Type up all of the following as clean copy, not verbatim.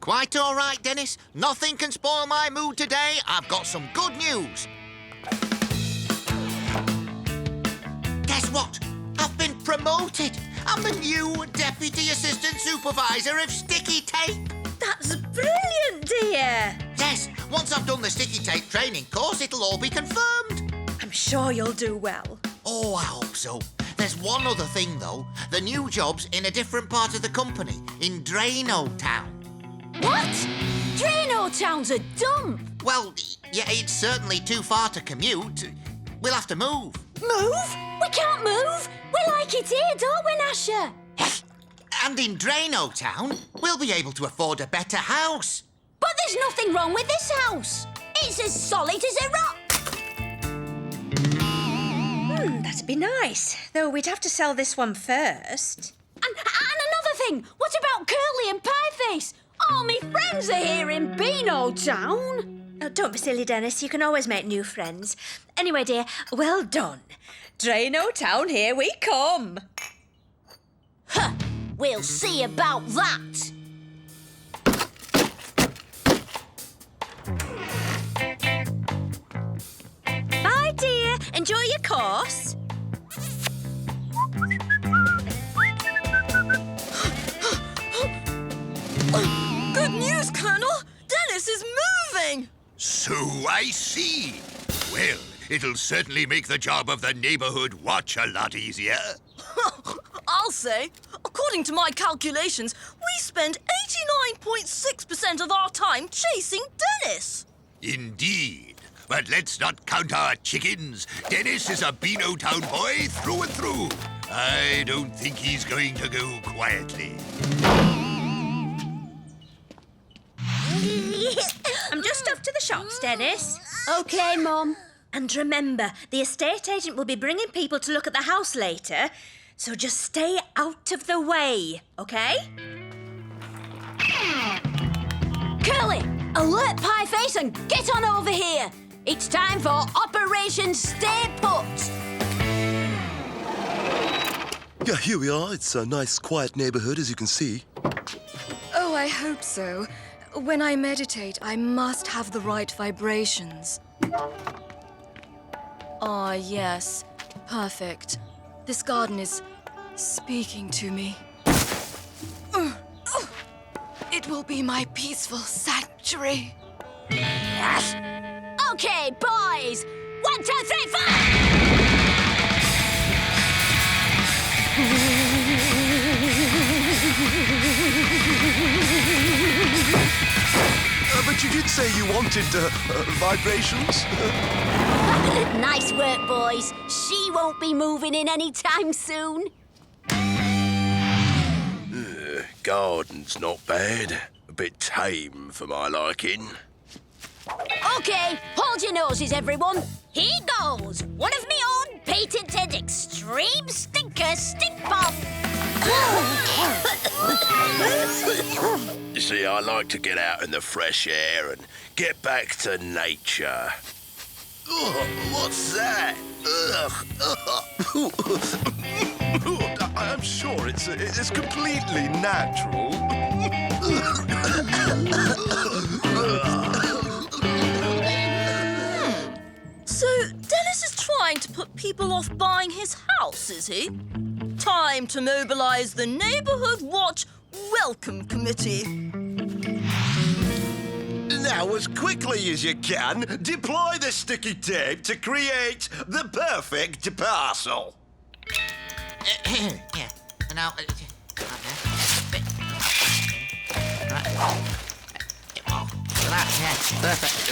Quite all right, Dennis. Nothing can spoil my mood today. I've got some good news. Guess what? I've been promoted. I'm the new Deputy Assistant Supervisor of Sticky Tape. That's brilliant, dear. Yes, once I've done the Sticky Tape training course, it'll all be confirmed. I'm sure you'll do well. Oh, I hope so. There's one other thing, though. The new job's in a different part of the company, in Drano Town. What? Drano Town's a dump. Well, yeah, it's certainly too far to commute. We'll have to move. Move? We can't move. We like it here, don't we, Gnasher? And in Drano Town, we'll be able to afford a better house. But there's nothing wrong with this house. It's as solid as a rock. That'd be nice. Though we'd have to sell this one first. And another thing, what about Curly and Pieface? All me friends are here in Beano Town. Oh, don't be silly, Dennis. You can always make new friends. Anyway, dear, well done. Drano Town, here we come. Huh, we'll see about that. Bye, dear. Enjoy your course. Good news, Colonel! Dennis is moving! So I see. Well, it'll certainly make the job of the neighborhood watch a lot easier. I'll say, according to my calculations, we spend 89.6% of our time chasing Dennis. Indeed. But let's not count our chickens. Dennis is a Beano Town boy through and through. I don't think he's going to go quietly. I'm just off to the shops, Dennis. OK, Mum. And remember, the estate agent will be bringing people to look at the house later, so just stay out of the way, OK? Curly, alert Pieface and get on over here. It's time for Operation Stay Put. Yeah, here we are. It's a nice, quiet neighborhood, as you can see. Oh, I hope so. When I meditate, I must have the right vibrations. Ah, yes. Perfect. This garden is speaking to me. It will be my peaceful sanctuary. Yes. OK, boys. 1, 2, 3, 4! But you did say you wanted vibrations. Nice work, boys. She won't be moving in any time soon. Garden's not bad. A bit tame for my liking. OK, hold your noses, everyone. Here goes. One of me own patented extreme stinker stink bomb. You see, I like to get out in the fresh air and get back to nature. Ugh, what's that? I'm sure it's completely natural. So, Dennis is trying to put people off buying his house, is he? Time to mobilize the Neighborhood Watch Welcome Committee. Now, as quickly as you can, deploy the sticky tape to create the perfect parcel. Yeah. Now, right. Oh, that, yeah, perfect.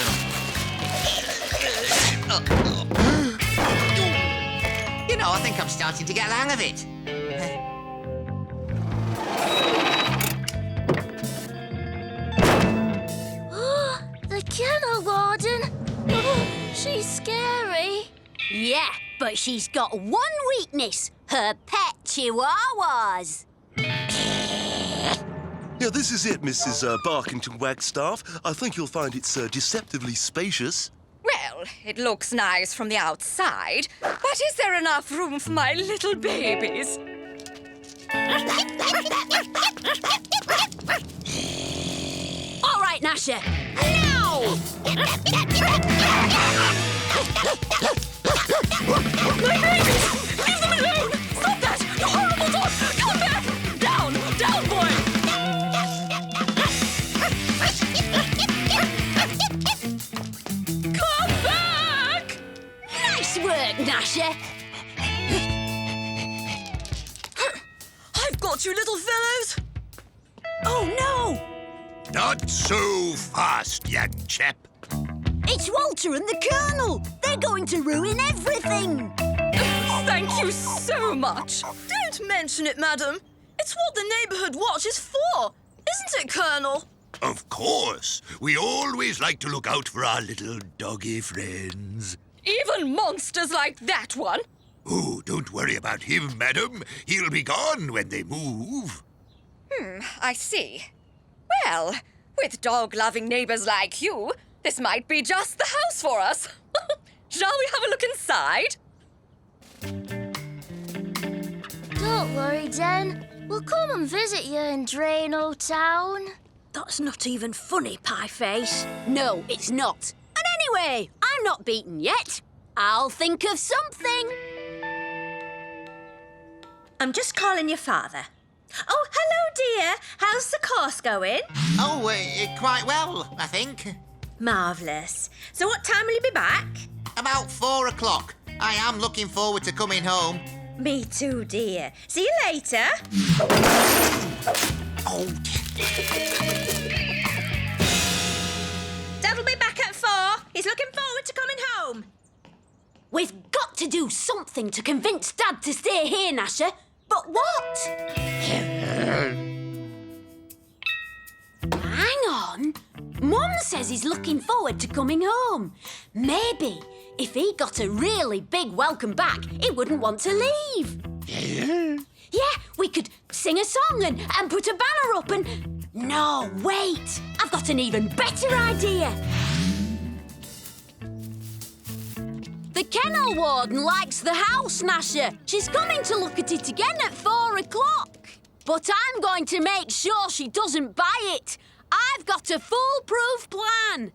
You know, I think I'm starting to get the hang of it. The kennel warden. Oh, she's scary. Yeah, but she's got one weakness. Her pet chihuahuas. Yeah, this is it, Mrs. Barkington Wagstaff. I think you'll find it's deceptively spacious. Well, it looks nice from the outside, but is there enough room for my little babies? it, Gnasher. Now! My babies! Leave them alone! Stop that! You horrible dog! Come back! Down! Down, boy! Come back! Nice work, Gnasher. I've got you, little fellows! Oh, no! Not so fast, young chap. It's Walter and the Colonel. They're going to ruin everything. Thank you so much. Don't mention it, madam. It's what the neighbourhood watch is for. Isn't it, Colonel? Of course. We always like to look out for our little doggy friends. Even monsters like that one. Oh, don't worry about him, madam. He'll be gone when they move. I see. Well, with dog-loving neighbours like you, this might be just the house for us. Shall we have a look inside? Don't worry, Den. We'll come and visit you in Drano Town. That's not even funny, Pieface. No, it's not. And anyway, I'm not beaten yet. I'll think of something. I'm just calling your father. Oh, hello, dear. How's the course going? Oh, quite well, I think. Marvellous. So what time will you be back? About 4 o'clock. I am looking forward to coming home. Me too, dear. See you later. Oh, Dad'll be back at 4. He's looking forward to coming home. We've got to do something to convince Dad to stay here, Gnasher. But what? Hang on. Mum says he's looking forward to coming home. Maybe if he got a really big welcome back, he wouldn't want to leave. Yeah, we could sing a song and put a banner up and... No, wait. I've got an even better idea. The kennel warden likes the house, Gnasher. She's coming to look at it again at 4 o'clock. But I'm going to make sure she doesn't buy it. I've got a foolproof plan.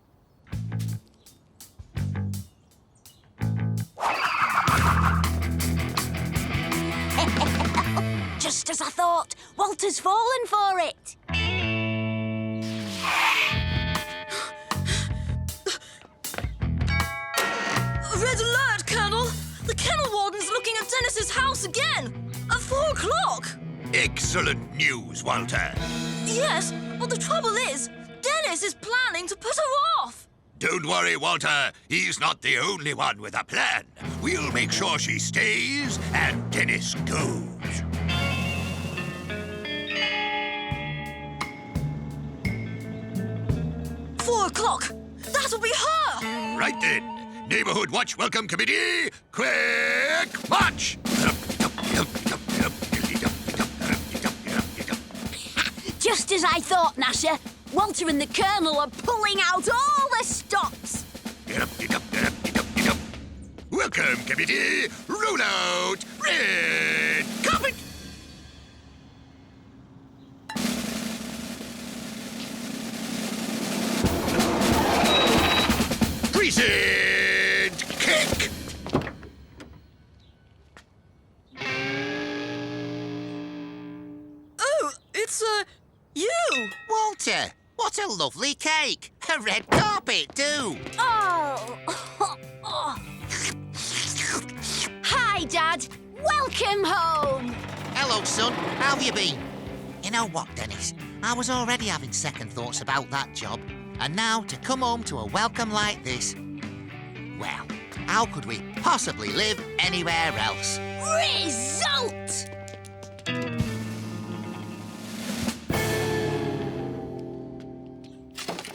Just as I thought, Walter's fallen for it. Red alert, Colonel! The kennel warden's looking at Dennis's house again! At 4 o'clock! Excellent news, Walter. Yes, but the trouble is, Dennis is planning to put her off! Don't worry, Walter. He's not the only one with a plan. We'll make sure she stays and Dennis goes. Four o'clock! That'll be her! Right then. Neighborhood Watch Welcome Committee, quick march! Just as I thought, Gnasher. Walter and the Colonel are pulling out all the stops. Welcome, committee. Roll out red carpet. Precinct kick. Oh, it's, you! Walter, what a lovely cake. A red carpet, too. Oh. Hi, Dad. Welcome home. Hello, son. How have you been? You know what, Dennis? I was already having second thoughts about that job. And now to come home to a welcome like this... Well, how could we possibly live anywhere else? Result!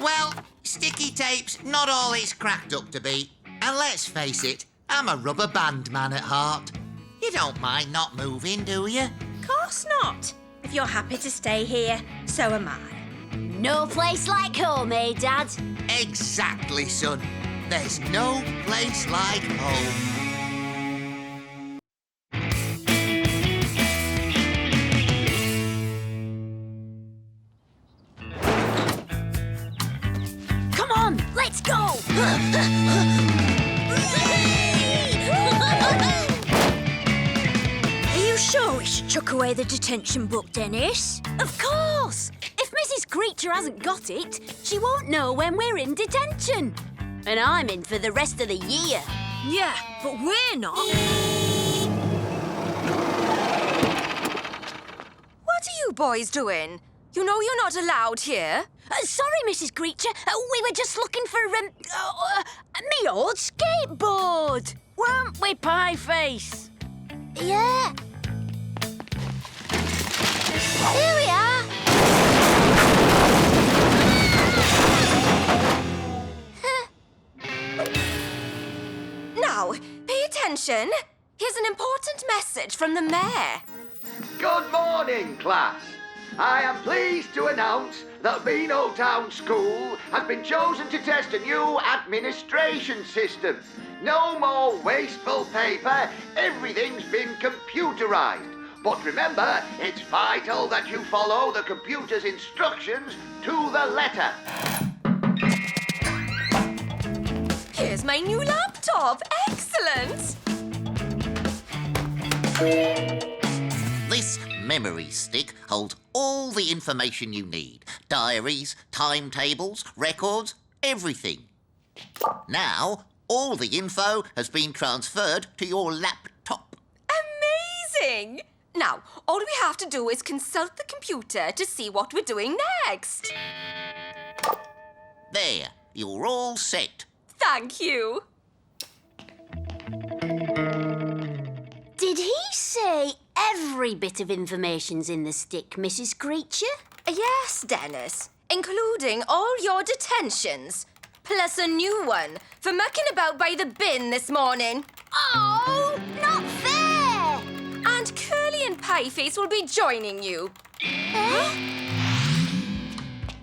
Well, sticky tape's not all it's cracked up to be. And let's face it, I'm a rubber band man at heart. You don't mind not moving, do you? Of course not. If you're happy to stay here, so am I. No place like home, eh, Dad? Exactly, son. There's no place like home. Let's go! Are you sure we should chuck away the detention book, Dennis? Of course! If Mrs. Creature hasn't got it, she won't know when we're in detention. And I'm in for the rest of the year. Yeah, but we're not. What are you boys doing? You know you're not allowed here. Sorry, Mrs. Creature. We were just looking for, me old skateboard. Weren't we, Pieface? Yeah. Here we are. Now, pay attention. Here's an important message from the mayor. Good morning, class. I am pleased to announce that Beano Town School has been chosen to test a new administration system. No more wasteful paper. Everything's been computerized. But remember, it's vital that you follow the computer's instructions to the letter. Here's my new laptop. Excellent. This memory stick holds all the information you need. Diaries, timetables, records, everything. Now, all the info has been transferred to your laptop. Amazing. Now, all we have to do is consult the computer to see what we're doing next. There, you're all set. Thank you. Did he say every bit of information's in the stick, Mrs. Creature? Yes, Dennis, including all your detentions, plus a new one for mucking about by the bin this morning. Oh, not fair! And Curly and Pieface will be joining you.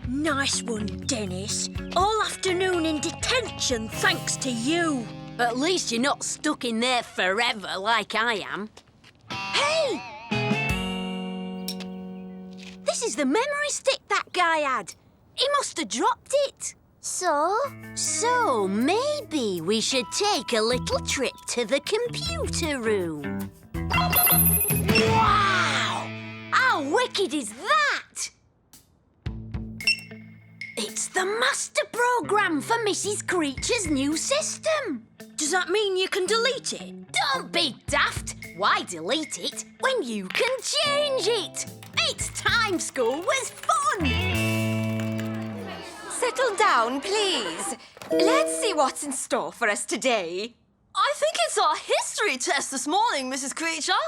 Nice one, Dennis. All afternoon in detention thanks to you. At least you're not stuck in there forever like I am. Hey! This is the memory stick that guy had. He must have dropped it. So maybe we should take a little trip to the computer room. Wow! How wicked is that? It's the master program for Mrs. Creature's new system. Does that mean you can delete it? Don't be daft. Why delete it when you can change it? It's time school was fun. Settle down, please. Let's see what's in store for us today. I think it's our history test this morning, Mrs. Creature.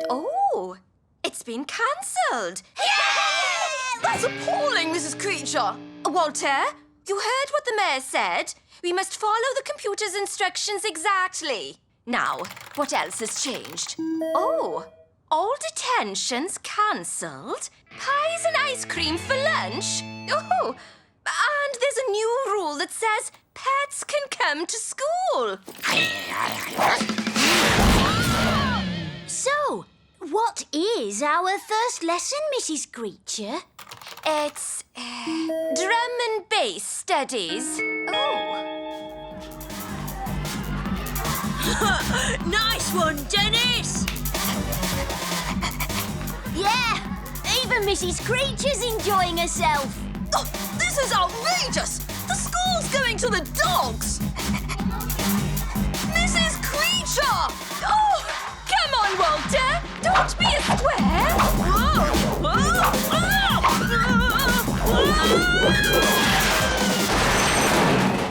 Oh, it's been cancelled. That's appalling, Mrs. Creature. Walter, you heard what the mayor said. We must follow the computer's instructions exactly. Now, what else has changed? Oh, all detentions cancelled. Pies and ice cream for lunch. Oh, and there's a new rule that says pets can come to school. So, what is our first lesson, Mrs. Creature? It's drum and bass studies. Oh. Nice one, Dennis! Yeah, even Mrs. Creature's enjoying herself. Oh, this is outrageous! The school's going to the dogs! Mrs. Creature! Oh, come on, Walter. Don't be a square.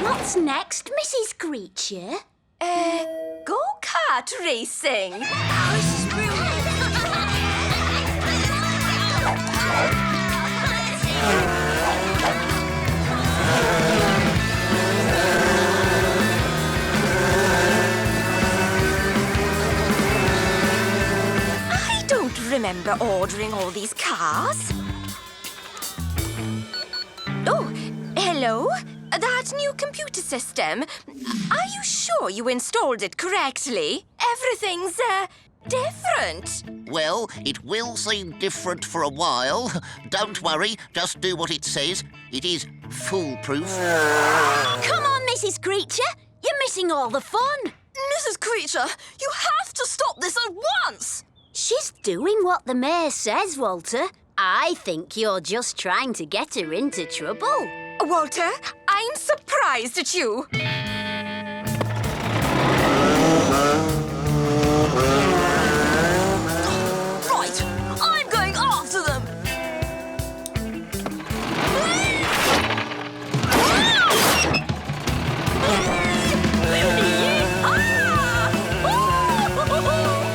What's next, Mrs. Creature? Go-kart racing. Oh, this is brilliant. I don't remember ordering all these cars. Oh, hello? That new computer system. Are you sure you installed it correctly? Everything's, different. Well, it will seem different for a while. Don't worry, just do what it says. It is foolproof. Come on, Mrs. Creature. You're missing all the fun. Mrs. Creature, you have to stop this at once! She's doing what the mayor says, Walter. I think you're just trying to get her into trouble. Walter, I'm surprised at you. Right, I'm going after them!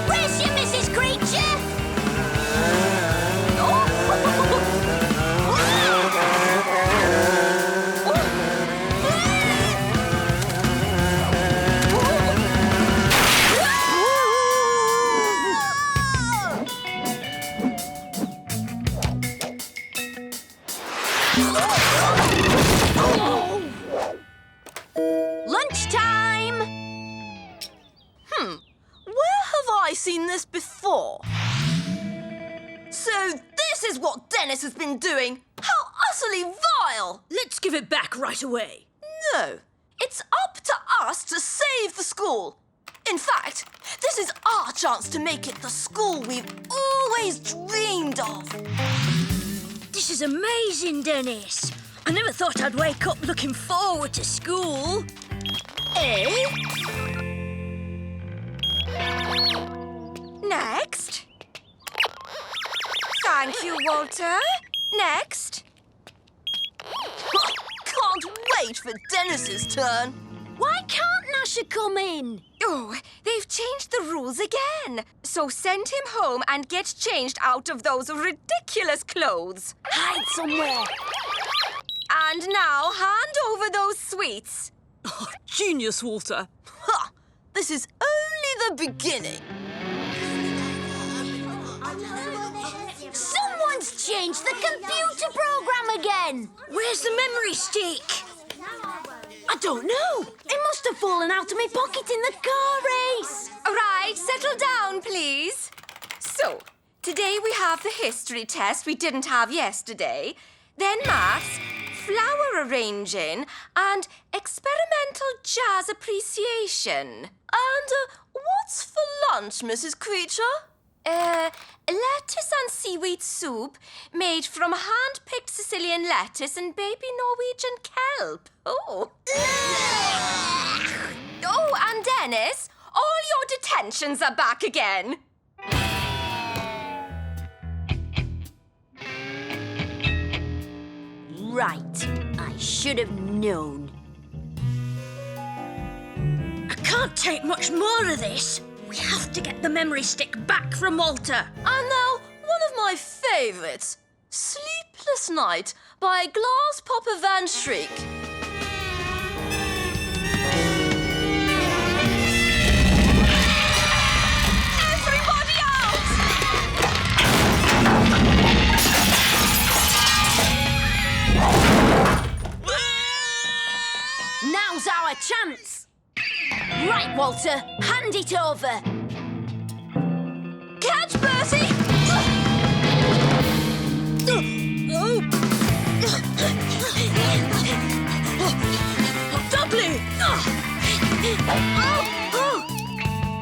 Where's your Mrs. Creature? Lunchtime! Where have I seen this before? So this is what Dennis has been doing! How utterly vile! Let's give it back right away. No, it's up to us to save the school. In fact, this is our chance to make it the school we've always dreamed of. This is amazing, Dennis. I never thought I'd wake up looking forward to school. Eh? Next. Thank you, Walter. Next. Can't wait for Dennis's turn. Why can't Gnasher come in? Oh, they've changed the rules again. So send him home and get changed out of those ridiculous clothes. Hide somewhere. And now hand over those sweets. Oh, genius, Walter. Ha! This is only the beginning. Someone's changed the computer program again. Where's the memory stick? I don't know. It must have fallen out of my pocket in the car race. All right, settle down, please. So, today we have the history test we didn't have yesterday, then maths, flower arranging, and experimental jazz appreciation. And what's for lunch, Mrs. Creature? Lettuce and seaweed soup made from hand-picked Sicilian lettuce and baby Norwegian kelp. Oh. Oh, and Dennis, all your detentions are back again. Right. I should have known. I can't take much more of this. We have to get the memory stick back from Walter. And now, one of my favourites, Sleepless Night by Glass Popper Van Schreek. Everybody out! Now's our chance. Right, Walter, hand it over. Catch, Bertie! Dudley!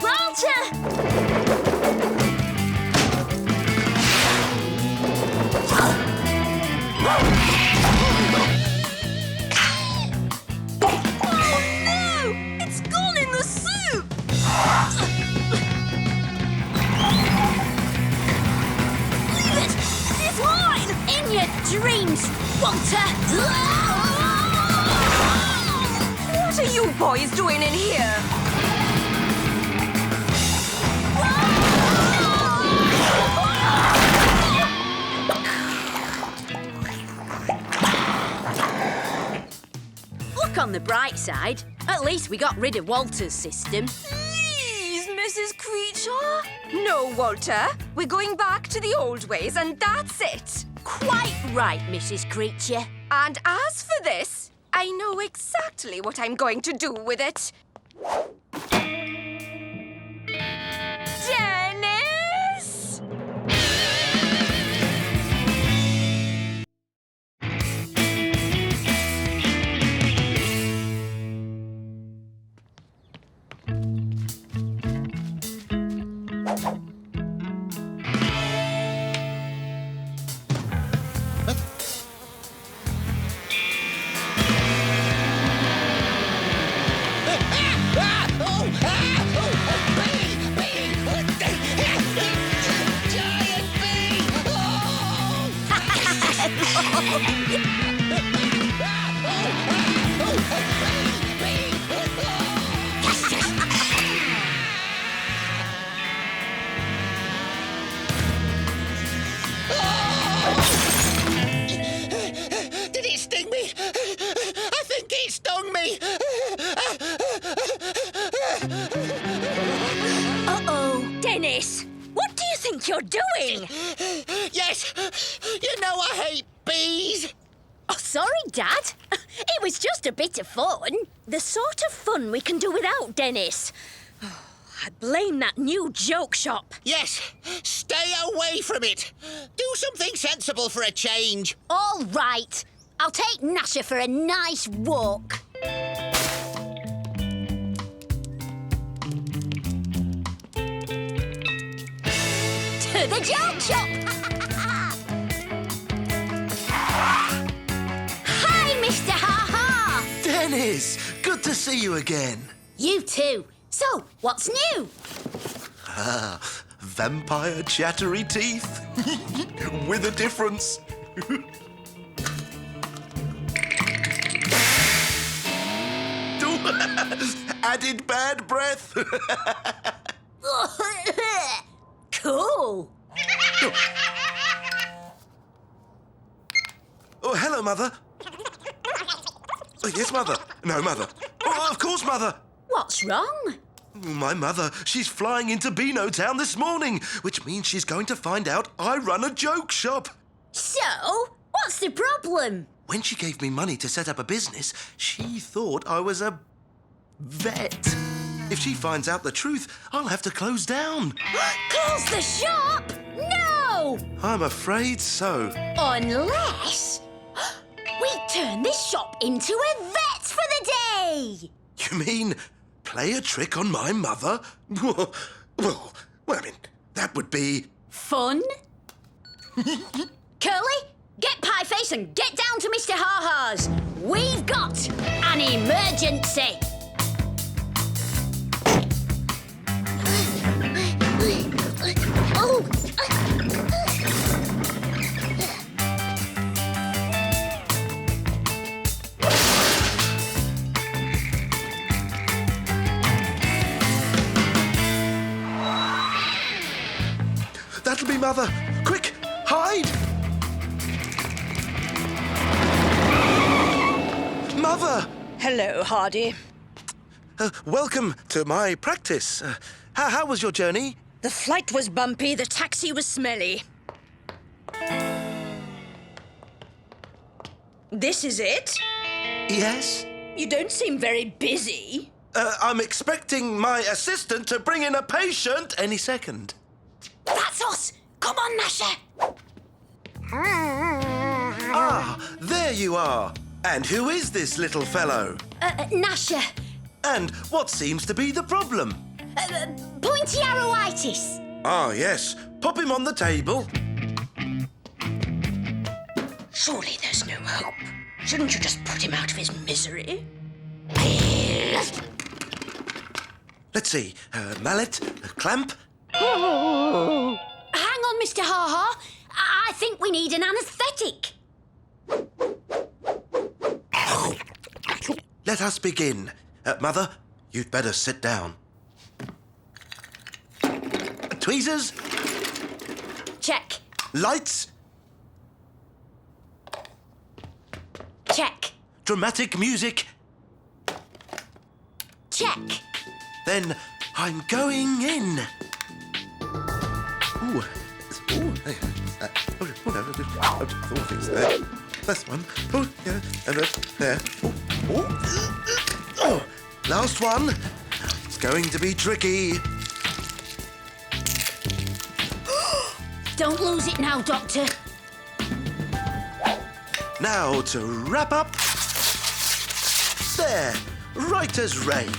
Walter! It's gone in the soup! Leave it! It's mine! In your dreams, Walter! What are you boys doing in here? Look on the bright side. At least we got rid of Walter's system. Please, Mrs. Creature. No, Walter. We're going back to the old ways, and that's it. Quite right, Mrs. Creature. And as for this, I know exactly what I'm going to do with it. Dennis! stung me! Uh-oh. Dennis, what do you think you're doing? Yes, you know I hate bees. Oh, sorry, Dad. It was just a bit of fun. The sort of fun we can do without, Dennis. Oh, I blame that new joke shop. Yes, stay away from it. Do something sensible for a change. All right. I'll take Gnasher for a nice walk. To the joke shop! Hi, Mr. Ha-Ha! Dennis, good to see you again. You too. So, what's new? Vampire chattery teeth. With a difference. Added bad breath. Cool. Oh, hello, Mother. Oh, yes, Mother. No, Mother. Oh, of course, Mother. What's wrong? My mother, she's flying into Beano Town this morning, which means she's going to find out I run a joke shop. So, what's the problem? When she gave me money to set up a business, she thought I was a vet. If she finds out the truth, I'll have to close down. Close the shop? No! I'm afraid so. Unless we turn this shop into a vet for the day. You mean play a trick on my mother? Well, I mean, that would be... Fun? Curly, get Pieface and get down to Mr. Ha-Ha's. We've got an emergency. Oh! That'll be Mother. Quick, hide! Mother! Hello, Hardy. Welcome to my practice. How was your journey? The flight was bumpy, the taxi was smelly. This is it? Yes? You don't seem very busy. I'm expecting my assistant to bring in a patient any second. That's us. Come on, Gnasher. Ah, there you are. And who is this little fellow? Gnasher. And what seems to be the problem? Pointy arrowitis. Ah, yes. Pop him on the table. Surely there's no hope. Shouldn't you just put him out of his misery? Let's see. Mallet, clamp. Hang on, Mr. Ha-Ha. I think we need an anaesthetic. Let us begin. Mother, you'd better sit down. Tweezers, Check. lights, Check. dramatic music. Check. Then I'm going in. Ooh. Ooh. Hey. Oh, no. All things there. That's one. Oh, yeah. And there. Oh. Oh. Last one. It's going to be tricky. Don't lose it now, Doctor. Now to wrap up. There. Right as rain.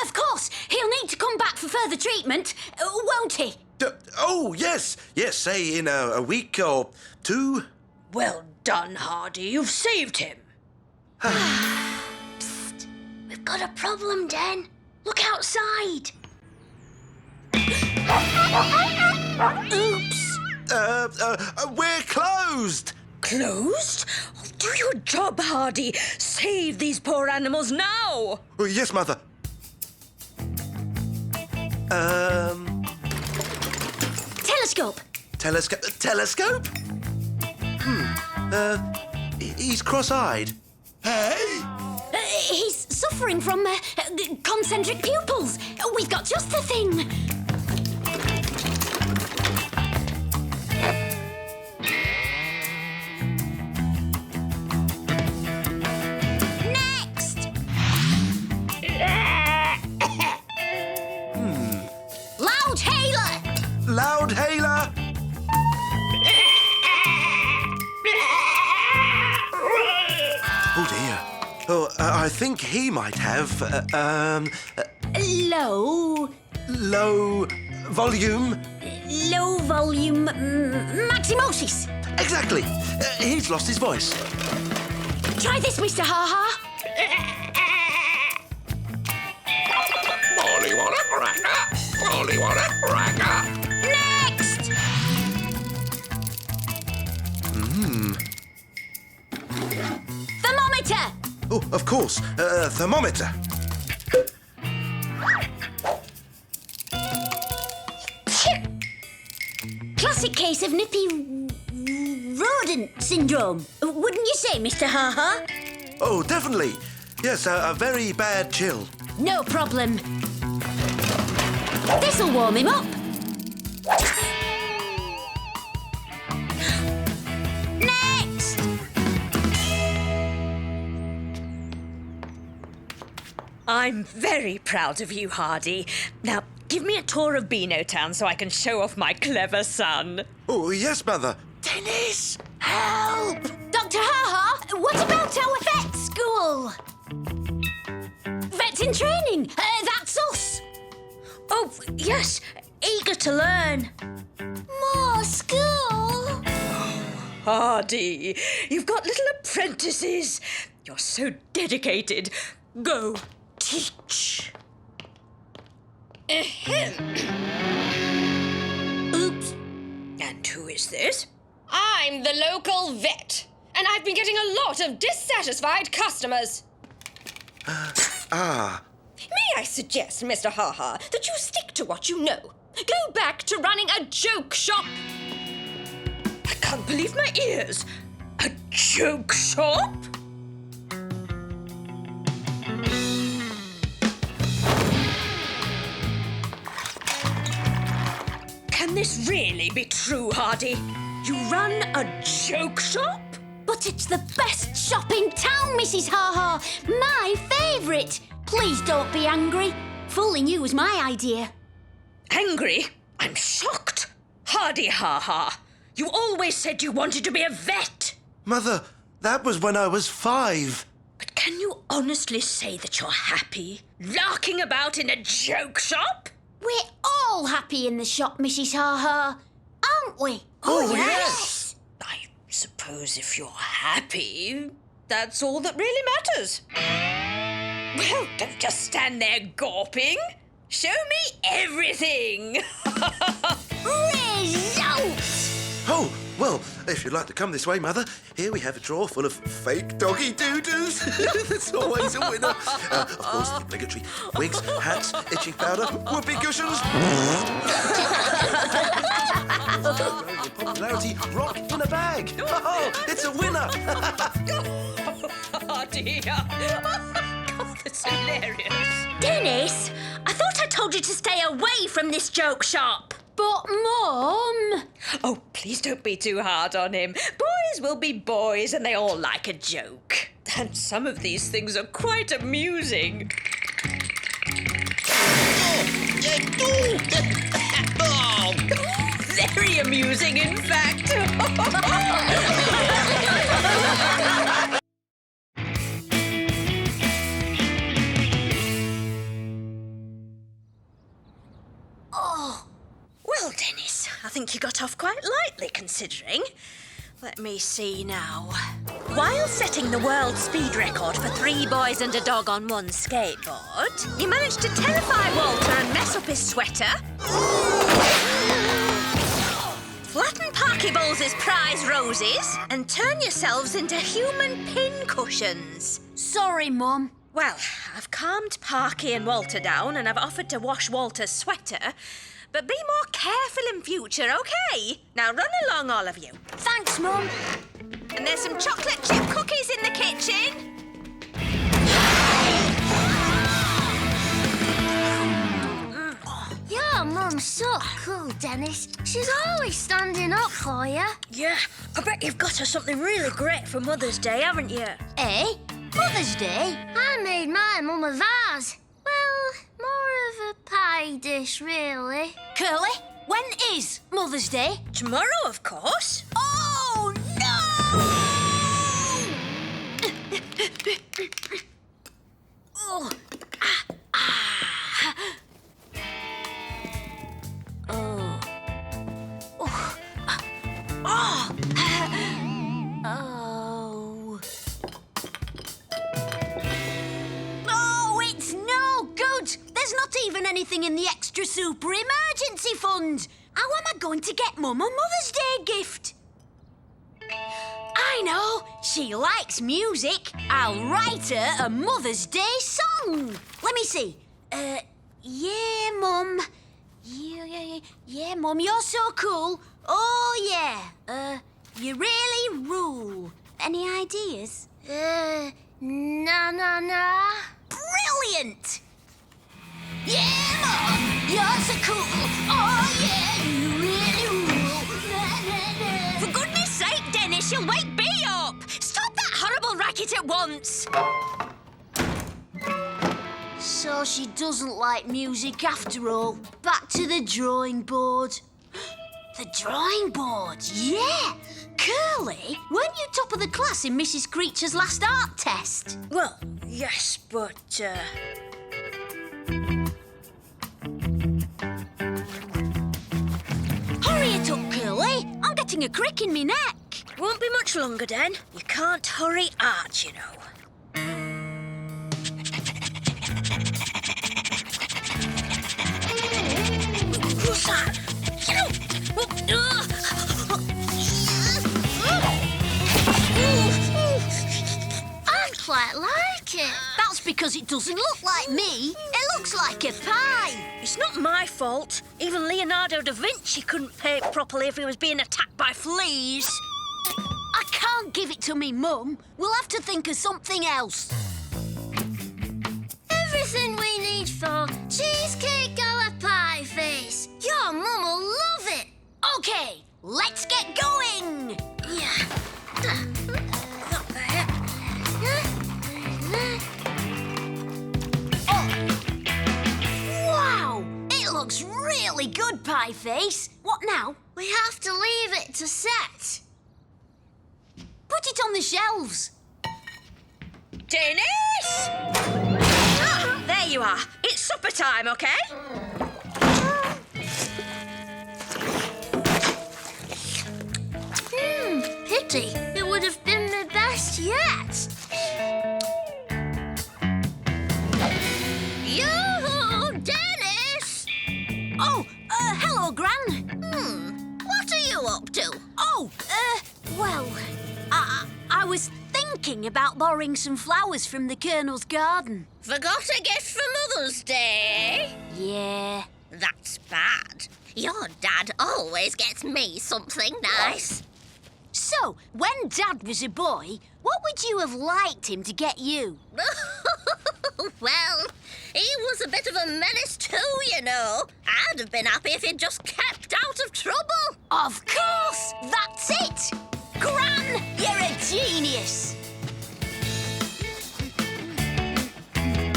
Of course, he'll need to come back for further treatment, won't he? Oh, yes. Yes, say in a week or two. Well done, Hardy. You've saved him. Psst. We've got a problem, Den. Look outside. Oops. We're closed. Closed? Oh, do your job, Hardy. Save these poor animals now. Oh, yes, Mother. Telescope. Telescope? He's cross-eyed. Hey? He's suffering from concentric pupils. We've got just the thing. Next! Loud hailer! Loud hailer! Oh, dear. Oh, I think he might have, Low volume. volume maximosis. Exactly. He's lost his voice. Try this, Mr. Ha-Ha. Molly want a cracker. Molly want a cracker. Next! Thermometer! Oh, of course. Thermometer. Classic case of nippy rodent syndrome. Wouldn't you say, Mr. Ha-Ha? Oh, definitely. Yes, a very bad chill. No problem. This'll warm him up. Next! I'm very proud of you, Hardy. Now, give me a tour of Beano Town so I can show off my clever son. Oh, yes, Mother. Dennis, help! Dr. Ha-Ha, what about our vet school? Vets in training, that's us. Oh, yes, eager to learn. More school? Hardy, you've got little apprentices. You're so dedicated. Go, teach. Oops. And who is this? I'm the local vet, and I've been getting a lot of dissatisfied customers. May I suggest, Mr. Ha-Ha, that you stick to what you know? Go back to running a joke shop. I can't believe my ears. A joke shop? Can this really be true, Hardy? You run a joke shop? But it's the best shop in town, Mrs. Ha-Ha. My favourite. Please don't be angry. Fooling you was my idea. Angry? I'm shocked. Hardy Ha-Ha, you always said you wanted to be a vet. Mother, that was when I was 5. But can you honestly say that you're happy, larking about in a joke shop? We're all happy in the shop, Mrs. Ha-Ha, aren't we? Oh, yes. I suppose if you're happy, that's all that really matters. Well, don't just stand there gawping. Show me everything. Results! Oh, well, if you'd like to come this way, Mother, here we have a drawer full of fake doggy doo-doos. There's always a winner. Of course, the obligatory wigs, hats, itching powder, whoopee cushions. Popularity rock in a bag. Oh, it's a winner. Oh, dear. God, that's hilarious. Dennis, I thought I told you to stay away from this joke shop. But, Mum... Oh, please don't be too hard on him. Boys will be boys and they all like a joke. And some of these things are quite amusing. Very amusing, in fact. Well, Dennis, I think you got off quite lightly, considering. Let me see now. While setting the world speed record for 3 boys and a dog on one skateboard, you managed to terrify Walter and mess up his sweater. Flatten Parky Bowls' prize roses and turn yourselves into human pin cushions. Sorry, Mum. Well, I've calmed Parky and Walter down and I've offered to wash Walter's sweater. but be more careful in future, OK? Now run along, all of you. Thanks, Mum. And there's some chocolate chip cookies in the kitchen. Your mum's so cool, Dennis. She's always standing up for you. Yeah, I bet you've got her something really great for Mother's Day, haven't you? Eh? Mother's Day? I made my mum a vase. Well, more of a pie dish, really. Curly, when is Mother's Day? Tomorrow, of course. Oh, no! Oh. Oh, it's no good. There's not even anything in the extra super emergency fund. How am I going to get Mum a Mother's Day gift? I know. She likes music. I'll write her a Mother's Day song. Let me see. Yeah, Mum. Yeah, Mum, you're so cool. Oh, yeah. You really rule. Any ideas? Na. Brilliant! Yeah, Mum, you're so cool. Oh, yeah, you really rule. For goodness sake, Dennis, you'll wake Bee up. Stop that horrible racket at once. So she doesn't like music after all. Back to the drawing board. The drawing board, yeah! Curly, weren't you top of the class in Mrs. Creature's last art test? Well, yes, but, Hurry it up, Curly. I'm getting a crick in me neck. Won't be much longer, Den. You can't hurry art, you know. What's that? I quite like it. That's because it doesn't look like me. It looks like a pie. It's not my fault. Even Leonardo da Vinci couldn't paint properly if he was being attacked by fleas. I can't give it to me, Mum. We'll have to think of something else. Everything we need for cheesecake a la pie face. Your mum will love it. OK, let's get going. Yeah. Not there. Wow, it looks really good, Pie Face. What now? We have to leave it to set. Put it on the shelves. Dennis! There you are. It's supper time, OK? Pity. It would have been the best yet. Yoo-hoo, Dennis! Oh, hello, Gran. What are you up to? Oh, well, I was thinking about borrowing some flowers from the Colonel's garden. Forgot a gift for Mother's Day? Yeah. That's bad. Your dad always gets me something nice. So, when Dad was a boy, what would you have liked him to get you? Well, he was a bit of a menace too, you know. I'd have been happy if he'd just kept out of trouble. Of course! That's it! Gran, you're a genius!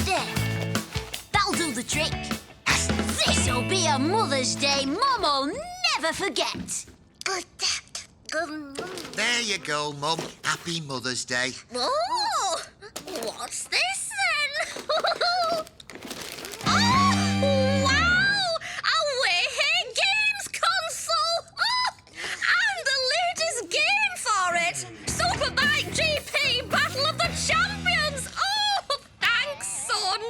There. That'll do the trick. This'll be a Mother's Day Mum'll never forget. There you go, Mum. Happy Mother's Day. Oh, what's this then? Oh, wow! A Way Games console! Oh, and the latest game for it! Superbike GP Battle of the Champions! Oh, thanks, son!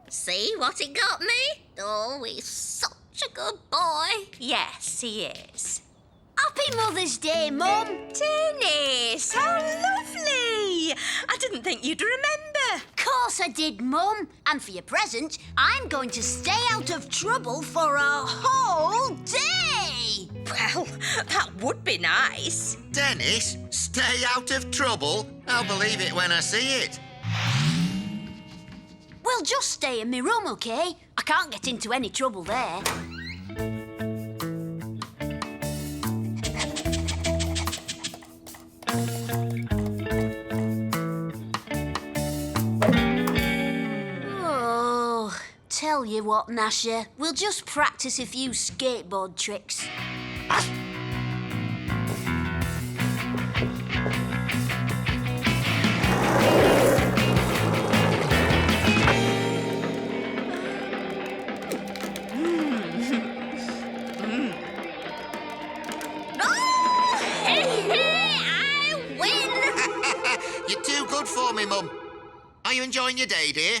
See what he got me? Oh, he's such a good boy. Yes, he is. Happy Mother's Day, Mum. Dennis, how lovely! I didn't think you'd remember. Of course course I did, Mum. And for your present, I'm going to stay out of trouble for a whole day. Well, that would be nice. Dennis, stay out of trouble. I'll believe it when I see it. Well, just stay in my room, OK? I can't get into any trouble there. Oh, tell you what, Gnasher, we'll just practice a few skateboard tricks. You're too good for me, Mum. Are you enjoying your day, dear?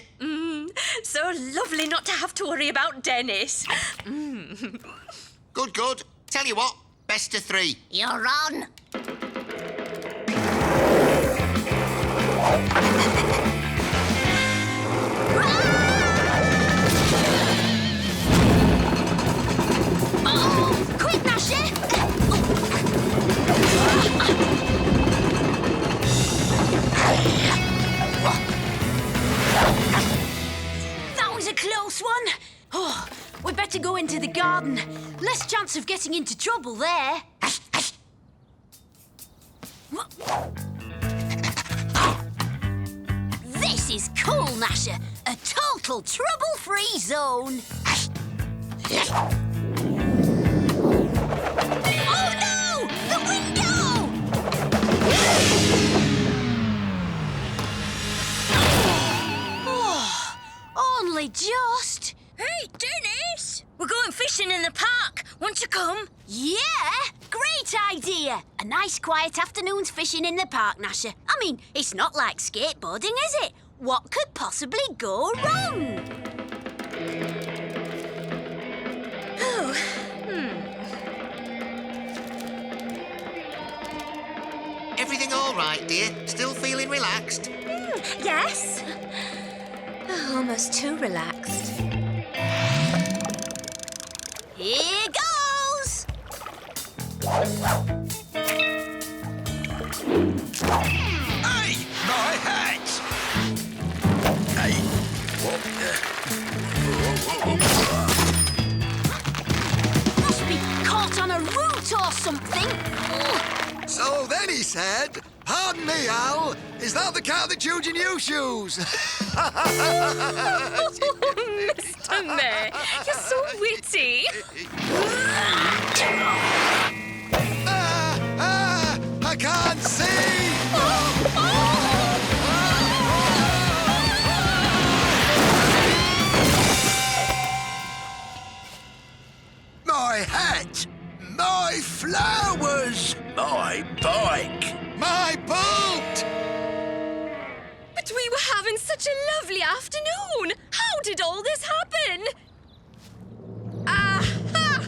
So lovely not to have to worry about Dennis. Good, good. Tell you what, best of 3. You're on. Oh, quick, Gnasher! That was a close one. Oh, we'd better go into the garden. Less chance of getting into trouble there. This is cool, Gnasher. A total trouble-free zone. Oh no! The window! Oh, only just. Hey, Dennis! We're going fishing in the park. Want to come? Yeah, great idea. A nice quiet afternoon's fishing in the park, Gnasher. I mean, it's not like skateboarding, is it? What could possibly go wrong? Oh, Everything all right, dear? Still feeling relaxed? yes. Oh, almost too relaxed. Here goes! Hey, my hat! Hey, Must be caught on a root or something. Ugh. So then he said, "Pardon me, Al, is that the cat that chewed your new shoes?" Mr. Mayor, you're so witty. I can't see! My hat! My flowers! my bike! My boat! But we were having such a lovely afternoon. How did all this happen? Aha!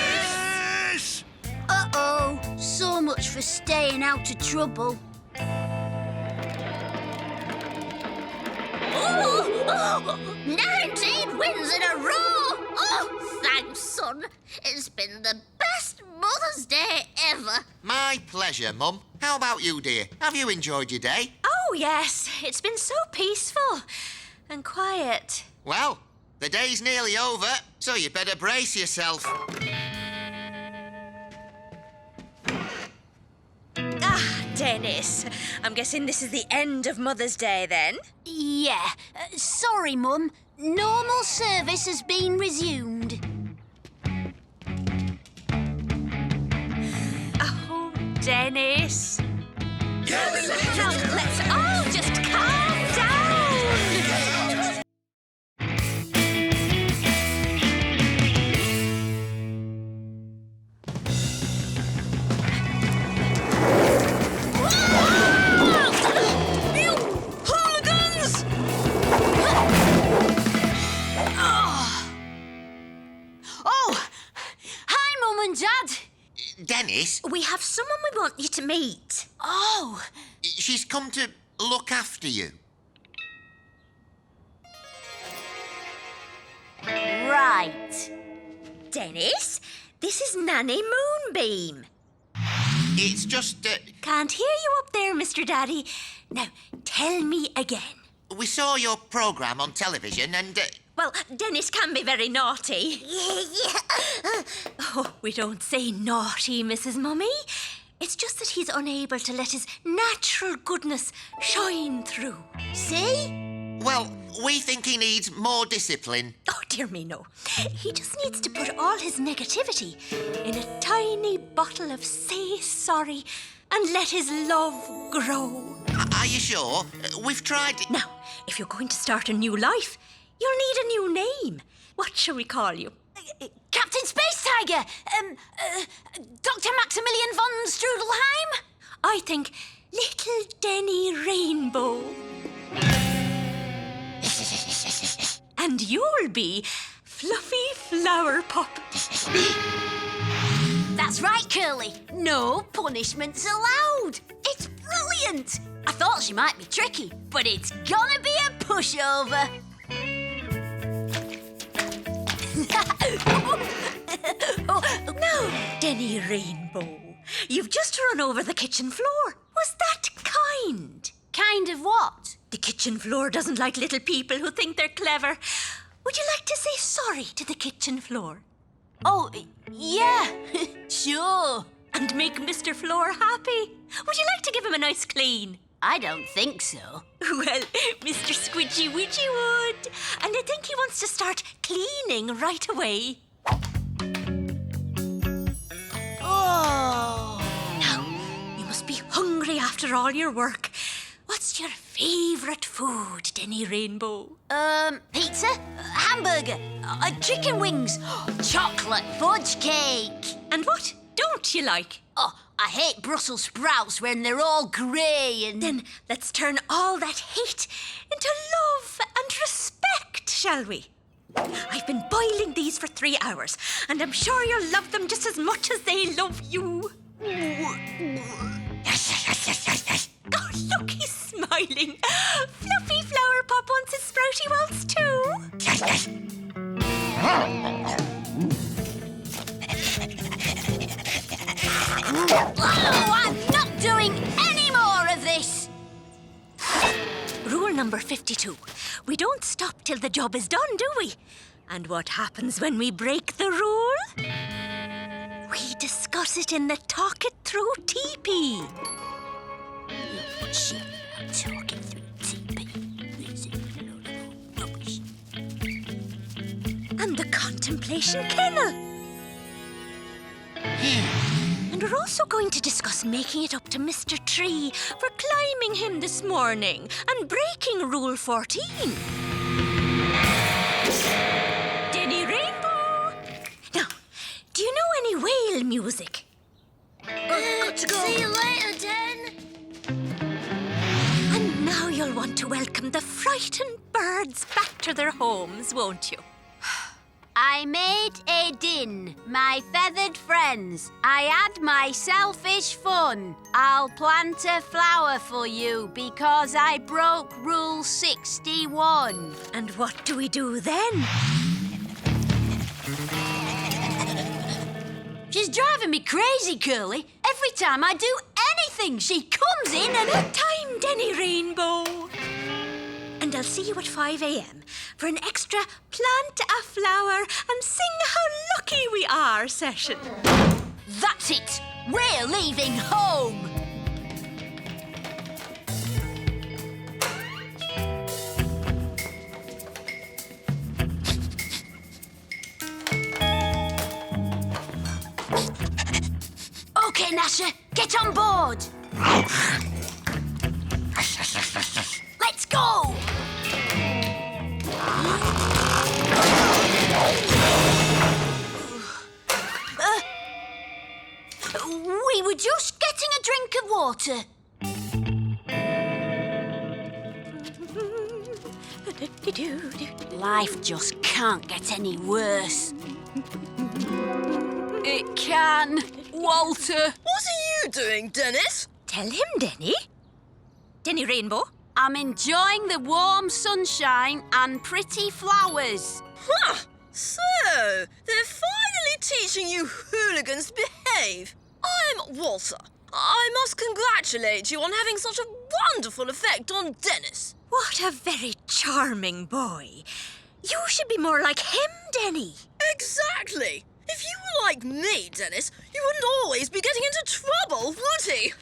Yes! Uh-oh, so much for staying out of trouble. Oh, 19 wins in a row! Oh, thanks, son. It's been the best Mother's Day ever. My pleasure, Mum. How about you, dear? Have you enjoyed your day? Oh, yes. It's been so peaceful and quiet. Well, the day's nearly over, so you better brace yourself. Ah, Dennis. I'm guessing this is the end of Mother's Day, then? Yeah, sorry, Mum. Normal service has been resumed. Oh, Dennis. Now, let's all just calm down. You hooligans! Oh, hi, Mum and Dad. Dennis? We We have someone we want you to meet. Oh, She's come to look after you. right. Dennis, this is Nanny Moonbeam. It's just, Can't hear you up there, Mr. Daddy. Now, tell me again. we saw your programme on television and, Well, Dennis can be very naughty. Oh, we don't say naughty, Mrs. Mummy. It's just that he's unable to let his natural goodness shine through. See? well, we think he needs more discipline. Oh, dear me, no. He just needs to put all his negativity in a tiny bottle of Say Sorry and let his love grow. Are you sure? We've tried... Now, if you're going to start a new life, you'll need a new name. What shall we call you? Captain Space Tiger! Dr. Maximilian von Strudelheim? I think Little Denny Rainbow. And you'll be Fluffy Flower Pop. That's right, Curly. No punishments allowed. It's brilliant. I thought she might be tricky, but it's gonna be a pushover. Now, Denny Rainbow, you've just run over the kitchen floor. Was that kind? Kind of what? The kitchen floor doesn't like little people who think they're clever. Would you like to say sorry to the kitchen floor? Oh, yeah, sure. And make Mr. Floor happy? Would you like to give him a nice clean? I don't think so. Well, Mr. Squidgy Widgy would. And I think he wants to start cleaning right away. Oh. Now, you must be hungry after all your work. What's your favourite food, Denny Rainbow? Pizza, hamburger, chicken wings, chocolate fudge cake. And what don't you like? Oh, I hate Brussels sprouts when they're all grey and... Then let's turn all that hate into love and respect, shall we? I've been boiling these for 3 hours, and I'm sure you'll love them just as much as they love you. Oh, look, he's smiling. Fluffy Flower Pop wants his sprouty waltz too. Oh, I'm not doing any more of this! Rule number 52. We don't stop till the job is done, do we? And what happens when we break the rule? We discuss it in the Talk It Through teepee. Talking through teepee. This is a load of rubbish. And the Contemplation Kennel. And we're also going to discuss making it up to Mr. Tree for climbing him this morning and breaking Rule 14. Denny Rainbow! Now, do you know any whale music? Got to go. See you later, Den. And now you'll want to welcome the frightened birds back to their homes, won't you? I made a din, my feathered friends. I had my selfish fun. I'll plant a flower for you because I broke Rule 61. And what do we do then? She's driving me crazy, Curly. Every time I do anything, she comes in and... Time, Denny Rainbow! And I'll see you at 5 a.m. for an extra plant a flower and sing how lucky we are session. That's it. We're leaving home. Okay, Gnasher, get on board. Let's go. We were just getting a drink of water. Life just can't get any worse. It can. Walter. What are you doing, Dennis? Tell him, Denny. Denny Rainbow. I'm enjoying the warm sunshine and pretty flowers. Huh. So, they're finally teaching you hooligans to behave. I'm Walter. I must congratulate you on having such a wonderful effect on Dennis. What a very charming boy. You should be more like him, Denny. Exactly. If you were like me, Dennis, you wouldn't always be getting into trouble, would he?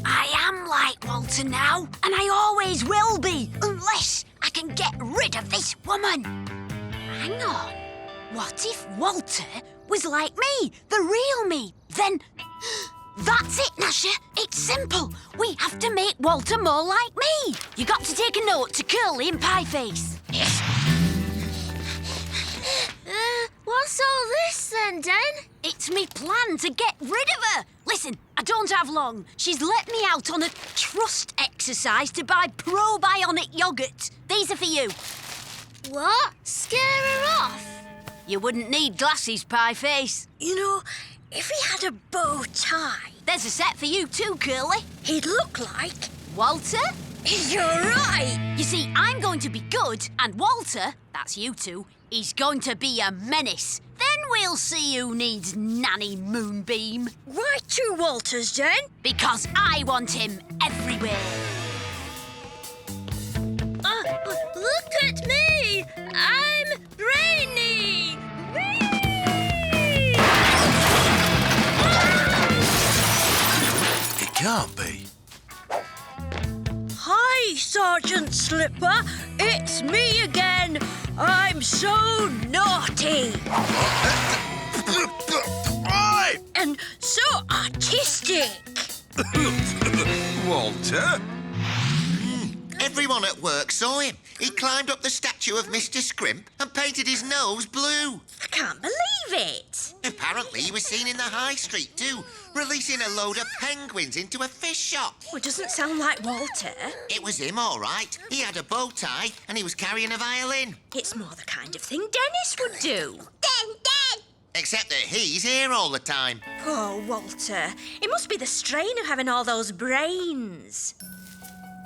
I am like Walter now, and I always will be, unless I can get rid of this woman. Hang on. What if Walter was like me, the real me? Then that's it, Gnasher. It's simple. We have to make Walter more like me. You got to take a note to Curly and Pieface. Yes. What's all this then, Den? It's me plan to get rid of her. Listen, I don't have long. She's let me out on a trust exercise to buy probiotic yoghurt. These are for you. What? Scare her off? You wouldn't need glasses, Pieface. You know, if he had a bow tie, There's a set for you too, Curly. he'd look like... Walter? You're right. You see, I'm going to be good, and Walter, that's you two, is going to be a menace. Then we'll see who needs Nanny Moonbeam. Why two Walters, Den? Because I want him everywhere. Look at me! I'm Brainy! It can't be. Hi, Sergeant Slipper. It's me again. I'm so naughty Oi! and so artistic. Walter? Everyone at work saw him. He climbed up the statue of Mr. Scrimp and painted his nose blue. I can't believe it. Apparently, he was seen in the high street too, releasing a load of penguins into a fish shop. Well, it doesn't sound like Walter. It was him, all right. He had a bow tie and he was carrying a violin. It's more the kind of thing Dennis would do. Den! Except that he's here all the time. Poor Walter. It must be the strain of having all those brains.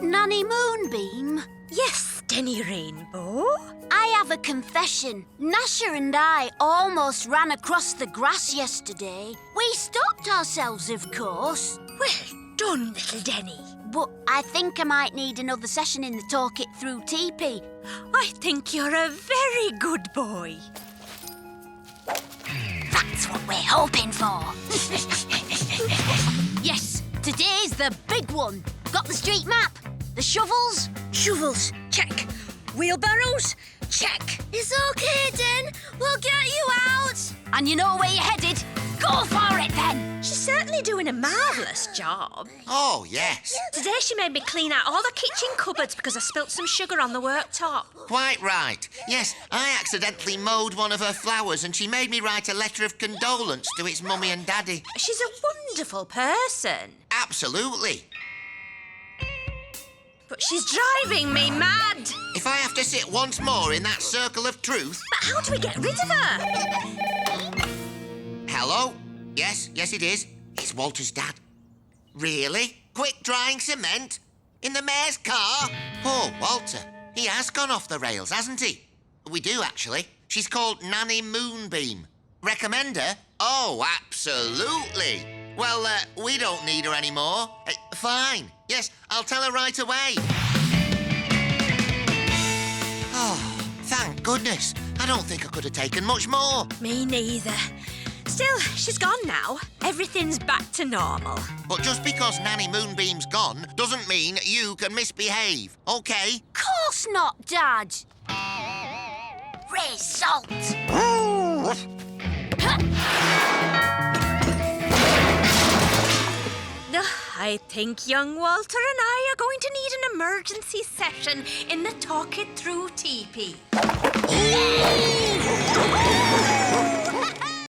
Nanny Moonbeam? Yes, Denny Rainbow. I have a confession. Gnasher and I almost ran across the grass yesterday. We stopped ourselves, of course. Well done, little Denny. But I think I might need another session in the Talk It Through teepee. I think you're a very good boy. That's what we're hoping for. Yes, today's the big one. Got the street map? The shovels? Shovels, check. Wheelbarrows, check. It's okay, Den. We'll get you out. And you know where you're headed? Go for it then! She's certainly doing a marvellous job. Oh, yes. Today she made me clean out all the kitchen cupboards because I spilt some sugar on the worktop. Quite right. Yes, I accidentally mowed one of her flowers and she made me write a letter of condolence to its mummy and daddy. She's a wonderful person. Absolutely. But she's driving me mad. If I have to sit once more in that circle of truth... But how do we get rid of her? Hello? Yes, it is. It's Walter's dad. Really? Quick drying cement? In the mayor's car? Poor Walter. He has gone off the rails, hasn't he? We do, actually. She's called Nanny Moonbeam. Recommend her? Oh, absolutely. Well, we don't need her anymore. Fine. Yes, I'll tell her right away. Oh, thank goodness. I don't think I could have taken much more. Me neither. Still, she's gone now. Everything's back to normal. But just because Nanny Moonbeam's gone doesn't mean you can misbehave, OK? Course not, Dad. Result. I think young Walter and I are going to need an emergency session in the Talk It Through teepee.